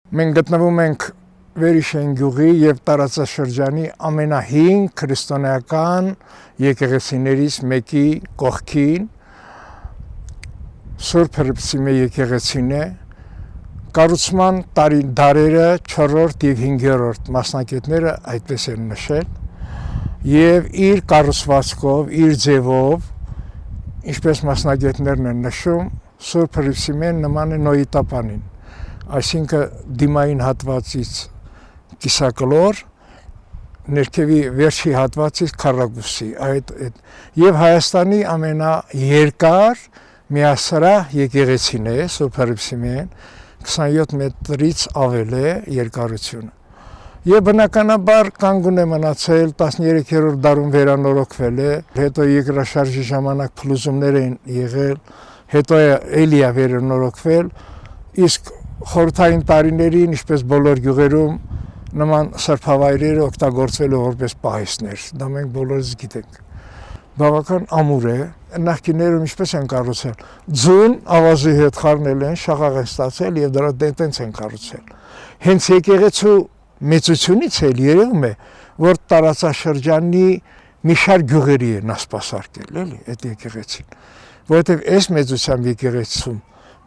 Մենք գտնվում ենք Վերիշեն գյուղի եւ տարածաշրջանի ամենահին քրիստոնեական եկեղեցիներից մեկի կողքին Սուրբ Հռիփսիմե եկեղեցին է, կառուցման դարերը 4-րդ եւ 5-րդ մասնակիցները այդպես են նշել, եւ իր կառուցվածքով, իր ձևով, ինչպես մասնակիցներն են նշում, Սուրբ Հռիփսիմեն նման է Նոյիտապանին, այսինքն դիմային հատվածից կիսակլոր, ներքևի վերջի հատվածից քառակուսի, եւ Հայաստանի ամենաերկար միասրահ եկեղեցին է Սուրբ Հռիփսիմեն, 27 մետրից ավել է երկարությունը։ Եվ բնականաբար կանգուն է մնացել 13-րդ դարում վերանորոգվել է, հետո երկրաշարժի ժամանակ փլուզումներ են եղել, հետո էլի է վերանորոգվել, իսկ խորհրդային տարիներին, ինչպես բոլոր գյուղերում, նման սրբավայրերը օգտագործվել է որպես պահեստներ, դա մենք բոլորս գիտենք։ Բավական ամուր է, նախկիներում ինչպես են կառուցել, ձուն ավազի հետ խառնել են, շաղաղ են ստացել եւ դրա տենց են կառուցել։ Հենց եկեղեցու մեծությունից էլ երևում է, որ տարածաշրջանի մի շարք գյուղերի են սպասարկել, էլի, այդ եկեղեցին, որովհետեւ այս մեծությամբ եկեղեցում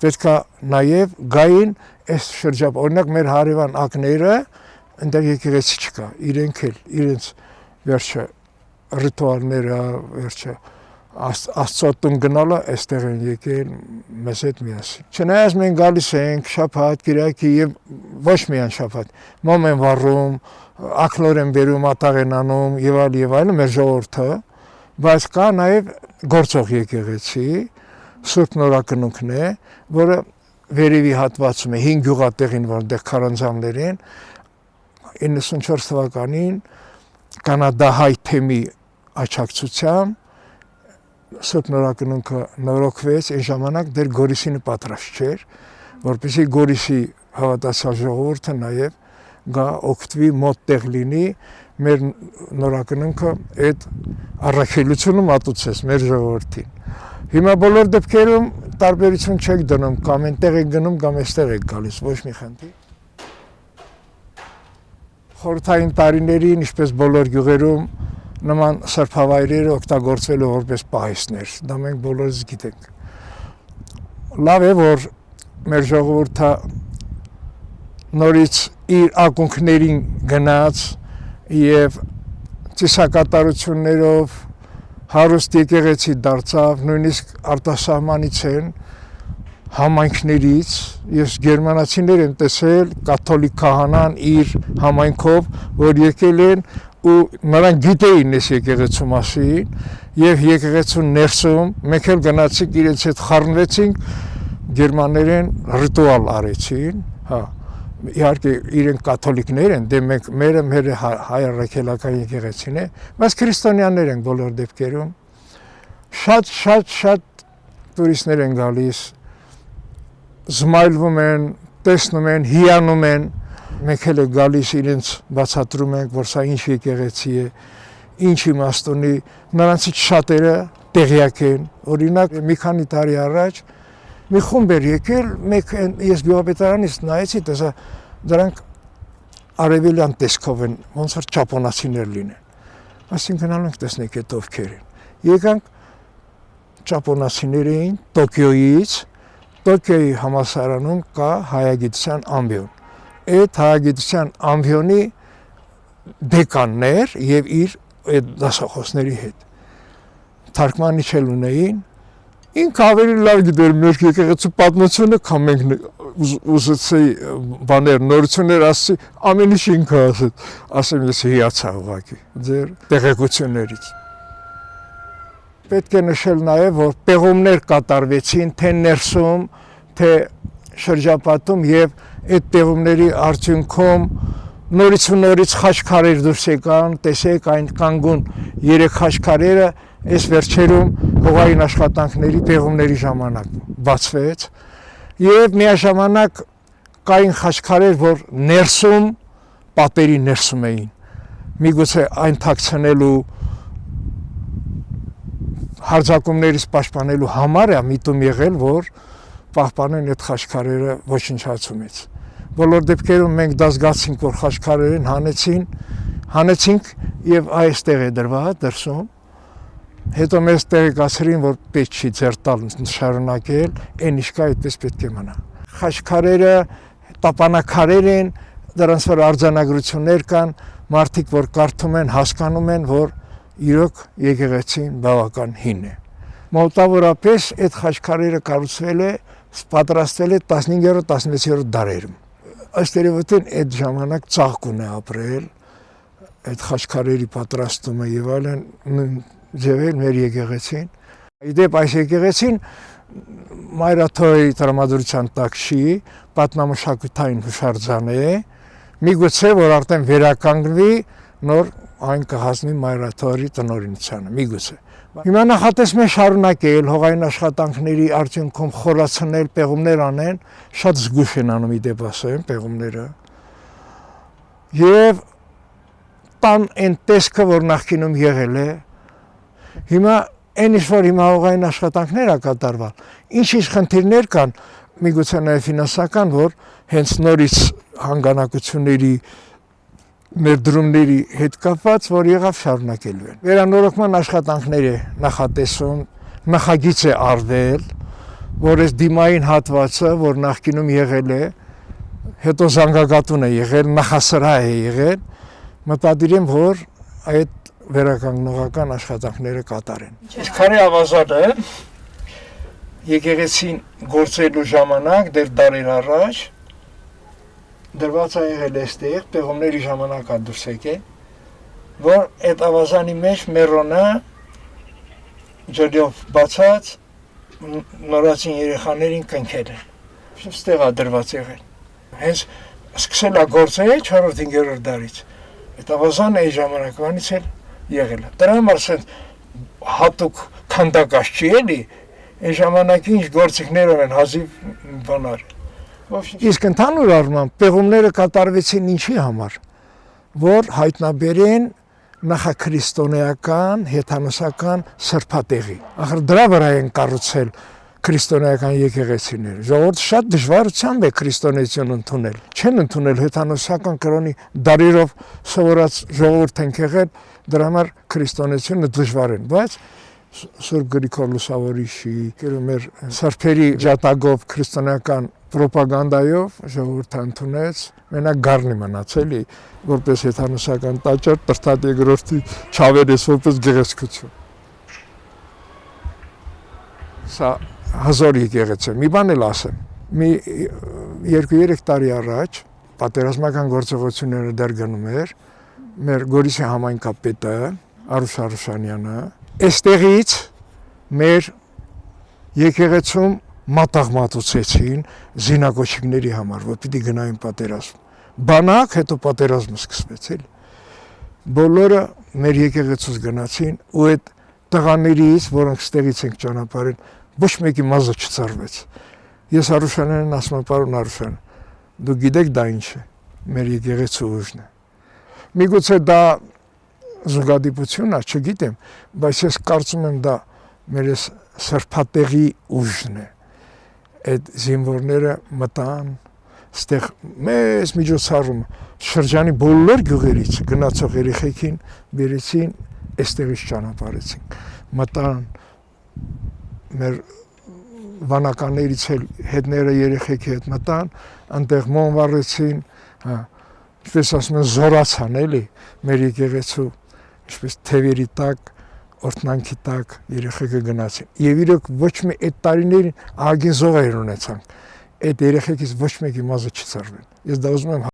պետք է նաեւ գային այս շրջապ, օրինակ մեր հարևան ակները այնտեղ եկեղեցի չկա, իրենք էլ իրենց վերջը ռիտուալները, վերջը Աստծոտուն գնալը այստեղ են եկել մեզ հետ միասին։ Չնայած մենք գալիս ենք շաբաթ, կիրակի եւ ոչ միայն շաբաթ, մոմ են վառում, ակնոր են բերում, ատաղ են անում եւ այլն մեր ժողովուրդը, բայց կա նաեւ գործող եկեղեցի, Սուրբ Նորակնունքն է, որը վերևի հատվածում է 5 գյուղատեղին, որտեղ քարանձավներ են, 94 թվականին կանադահայ թեմի աջակցությամբ Սուրբ Նորակնունքը նորոգվեց, այն ժամանակ դեռ Գորիսինը պատրաստ չէր, որպեսզի Գորիսի հավատացյալ ժողովուրդը նաև գա օգտվի մոտ տեղ լինի, մեր Նորակնունքը այդ առաքելությունը մատուցեց մեր ժողովրդին։ Հիմա բոլոր դեպքերում տարբերություն չեք դնում, կամ այնտեղ եք գնում, կամ այստեղ եք գալիս, ոչ մի խնդիր։ Խորհրդային տարիներին, ինչպես բոլոր գյուղերում, նման սրբավայրերը օգտագործվել է որպես պահեստներ, դա մենք բոլորս գիտենք։ Լավ է, որ մեր ժողովուրդը նորից իր ակունքներին գնաց եւ ծիսակատարություններով հարուստ եկեղեցի դարձավ, նույնիսկ արտասահմանից են, համայնքներից, ես գերմանացիներ եմ տեսել, կաթոլիկ քահանան իր համայնքով, որ եկել են ու նրանք գիտեին այս եկեղեցու մասին եւ եկեղեցու ներսում մենք էլ գնացինք իրենց հետ խառնվեցինք, գերմաներեն ռիտուալ արեցին, հա, իհարկե իրենք կաթոլիկներ են, դե մեր հայ առաքելական եկեղեցին է, բայց քրիստոնյաներ են բոլոր դեպքերում, շատ տուրիստներ են գալիս, զմայլվում են, տեսնում են, հիանում են, մենք էլ գալիս իրենց բացատրում ենք, որ սա ինչ եկեղեցի է, ինչ իմաստ ունի, նրանցից շատերը տեղյակ են, օրինակ մի քանի տարի առաջ մի խումբ էր եկել, ես գյուղապետարանից նայեցի, տեսա դրանք արևելյան տեսքով են, ոնց որ ճապոնացիներ լինեն, ասին գնալու ենք տեսնենք այդ ովքեր են, եկանք ճապոնացիներ էին Տոկիոյից, Տոկիոյի համալսարանում կա հայագիտության ամբիոն, այդ հայագիտության ամբիոնի դեկաններ եւ իր այդ դասախոսների հետ, թարգմանիչ էլ ունեին, ինքը ավելի լավ գիտեր մեր եկեղեցու պատմությունը, քան մենք ուզեցի բաներ, նորություններ ասի, ամեն ինչ ինքը ասեմ ես հիացա ուղղակի ձեր տեղեկություններից։ Պետք է նշել նաև, որ պեղումներ կատարվեցին թե ներսում, թե շրջապատում եւ այդ պեղումների արդյունքում նորից ու նորից խաչքարեր դուրս եկան, տեսեք այն կանգուն 3 խաչքարերը այս վերջերում հողային աշխատանքների պեղումների ժամանակ բացվեց եւ միաժամանակ կային խաչքարեր, որ ներսում պատերի ներսում էին, միգուցե այն թաքցնելու հարձակումներից պաշտպանելու համար է միտում եղել, որ պահպանեն այդ խաչքարերը ոչնչացումից։ բոլոր դեպքերում մենք դա զգացինք, որ խաչքարերին հանեցինք եւ այստեղ է դրված դրսում։ Հետո մեզ տեղեկացրին, որ պետք չի ձեռ տալ շարունակել, այն ինչ կա այդպես պետք է մնա։ Խաչքարերը տապանակարեր են, դրանց վրա արձանագրություններ կան, մարդիկ որ կարդում են, հասկանում են, որ իրոք եկեղեցին բավական հին է։ Մոտավորապես այդ խաչքարերը կառուցվել է, պատրաստվել է 15-16-րդ դարերում։ Ըստ երևույթին այդ ժամանակ ծաղկուն է ապրել, այդ խաչքարերի պատրաստումը եւ այլն ձևել մեր եկեղեցին։ Իդեպ այս եկեղեցին Մայրաթորի տրամադրության տակ չի, պատմամշակութային հուշարձան է, միգուցե որ արդեն վերականգնվի, նոր այն կհասնի Մայրաթորի տնօրինությանը, միգուցե։ Հիմա նախատեսում են շարունակել հողային աշխատանքների արդյունքում խորացնել, պեղումներ անեն, շատ զգույշ են անում իդեպ ասեմ, պեղումները։ Եվ տան այն տեսքը, որ նախկինում եղել է, հիմա այն ինչ որ հիմա հողային աշխատանքներ ա կատարվել, ինչ-ինչ խնդիրներ կան, միգուցե նաև ֆինանսական, որ հենց նորից հանգանակությունների ներդրումների հետ կապված, որ եղավ շարունակելու են։ Վերանորոգման աշխատանքներ է նախատեսում, նախագիծ է արվել, որ այս դիմային հատվածը, որ նախկինում եղել է, հետո զանգակատուն է եղել, նախասրահ է եղել, մտադիր եմ, որ այդ վերականգնողական աշխատանքները կատարեն։ Իսկ քարե ավազանը եկեղեցին գործելու ժամանակ, դեռ դարեր առաջ, դրված է եղել այստեղ, պեղումների ժամանակ ա դուրս եկել, որ այդ ավազանի մեջ մերոնը ջրով բացած նորացին երեխաներին կնքել են։ Ստեղ ա դրված եղել։ Հենց սկսել ա գործել 4-5-րդ դարից։ Այդ ավազանը այդ ժամանակվանից էլ եղել է։ Դրա համար հատուկ քանդակած չի էլի, այն ժամանակի ինչ գործիքներով են հազիվ բանար։ Իսկ ընդհանուր առմամբ պեղումները կատարվեցին ինչի համար, որ հայտնաբերեն նախաքրիստոնեական, հեթանոսական սրբատեղի։ Ախր դրա վրա են կառուցել քրիստոնեական եկեղեցիները։ Ժողովուրդը շատ դժվարությամբ է քրիստոնեություն ընդունել։ Չեն ընդունել հեթանոսական կրոնի դարերով սովորած ժողովուրդ են եղել, դրա համար քրիստոնեությունը դժվար են, բայց Սուրբ Գրիգոր Լուսավորիչի, մեր սրբերի ջատագով քրիստոնեական պրոպագանդայով ժողովուրդը ընդունեց, մենակ գառնի մնաց էլի, որպես հեթանոսական տաճար, Տրտատ երկրորդի Չավերես որպես գեղեցկություն։ Սա հզոր եկեղեցի, մի բան էլ ասեմ, մի 2-3 տարի առաջ պատերազմական գործողությունները դեռ գնում էր, մեր Գորիսի համայնքապետը Արուշ Արուշանյանը, այստեղից մեր եկեղեցում մատաղ մատուցեցին զինակոչիկների համար, որ պիտի գնային պատերազմ։ Բանակ, հետո պատերազմը սկսվեց էլի։ Բոլորը մեր եկեղեցուց գնացին ու այդ տղաներից, որոնք ստեղից ենք ճանապարհել, ոչ մեկի մազը չծարվեց։ Ես Արուշանյանին ասում եմ, պարոն Արուշյան, դու գիտեք դա ինչ է, մեր եկեղեցու ուժն է։ Միգուցե դա զուգադիպություն է, չգիտեմ, բայց ես կարծում եմ դա մեր սրբատեղի ուժն է։ Այդ զինվորները մտան, ստեղ մեծ միջոցառում շրջանի բոլոր գյուղերից գնացող երեխեքին բերեցին, այստեղից ճանապարհեցին։ Մտան մեր վանականներից էլ հետները երեխեքի հետ մտան, անտեղ մոմ վառեցին, ինչպես ասում են զորացան էլի մեր եկեղեցու, ինչպես թևերի տակ, օրտնանքի տակ երեխեքը գնացին։ Եվ իրոք ոչ մի այդ տարիներին ահագին զոհեր ունեցանք։ Այդ երեխեքից ոչ մեկի մազը չծարվեն։ Ես դա ուզում եմ